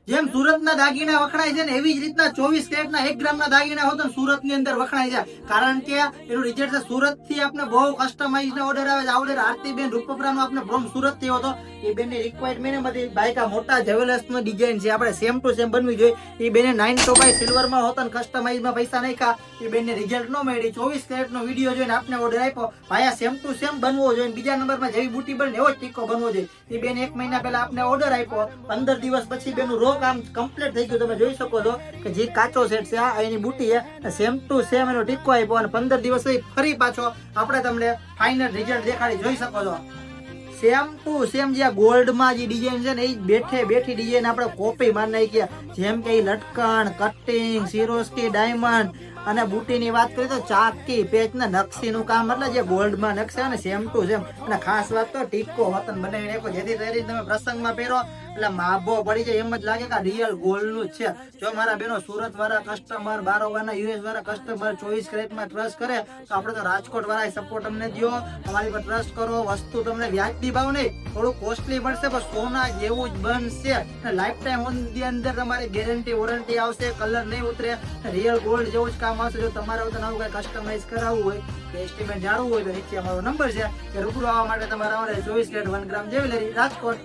જેમ સુરતના દાગીના વખણાય છે ને એવી જ રીતના 24 કેરેટના 1 ગ્રામના દાગીના હોત ને સુરતની અંદર વખણાય છે. કારણ કે એનું રિઝલ્ટ છે સુરત થી આપણે બહુ કસ્ટમાઇઝ ના ઓર્ડર આવે છે. આ ઓર્ડર આરતીબેન રૂપપરાનો આપણે ફ્રોમ સુરત થી હતો. એ બેનની રિક્વાયરમેન્ટ માંથી બાઈકા મોટા જેવેલર્સનો ડિઝાઇન છે. આપણે સેમ ટુ સેમ બનવી જોઈએ. એ બેને 9 to 5 સિલ્વરમાં હોત ને કસ્ટમાઇઝમાં પૈસા નાખ્યા. એ બેનને રિઝલ્ટ ન મળી. 24 કેરેટનો વિડીયો જોઈને આપણે ઓર્ડર આપ્યો. ભાઈ સેમ ટુ સેમ બનવો જોઈએ. બીજા નંબરમાં જેવી બુટી બને એવો જ ટીકો બનવો જોઈએ. એ બેન 1 મહિના પહેલા આપણે ઓર્ડર આપ્યો. 15 દિવસ પછી બેનું રો કામ કમ્પ્લીટ થઈ ગયું. તમે જોઈ શકો છો કે જે કાચો સેટ છે આ એની બુટી છે. સેમ ટુ સેમ એનો ટીકો આપ્યો અને 15 દિવસ ફરી પાછો આપણે તમને ફાઇનલ રિઝલ્ટ દેખાડી જોઈ શકો છો. સેમ ટુ સેમ જે ગોલ્ડ માં જે ડિઝાઇન છે ને એ બેઠી ડિઝાઇન આપણે કોપી મારી નાખી. જેમ કે લટકણ, કટિંગ, સિરોસ્કી, ડાયમંડ અને બુટીની વાત કરીએ તો ચાકી પેચ ના નકશીનું કામ એટલે જે ગોલ્ડમાં નકશા ને સેમ ટુ સેમ. અને ખાસ વાત તો ટીકો વતન બનાવીને આપો જેથી કરી તમે પ્રસંગમાં પહેરો એટલે માભો પડી જાય એમ જ લાગે કે રિયલ ગોલ્ડ નું છે. જો મારા બેનો સુરત વાળા કસ્ટમર, બારોબારના યુએસ વાળા કસ્ટમર 24 કેરેટમાં ટ્રસ્ટ કરે તો આપણે તો રાજકોટ વાળા સપોર્ટ અમને દો. અમારી પર ટ્રસ્ટ કરો. વસ્તુ તમને વ્યાજબી ભાવ નહીં, થોડું કોસ્ટલી પડશે પણ સોના જેવું જ બનશે. લાઈફ ટાઈમ ની અંદર તમારી ગેરંટી વોરંટી આવશે. કલર નહીં ઉતરે. રિયલ ગોલ્ડ જેવું જ કામ આવશે. જો તમારે આવું કઈ કસ્ટમાઇઝ કરાવવું હોય કે એસ્ટિમેટ જાણવું હોય તો નીચે અમારો નંબર છે કે રૂબરૂ આવવા માટે તમારે 24 કેરેટ 1 ગ્રામ જ્વેલરી રાજકોટ.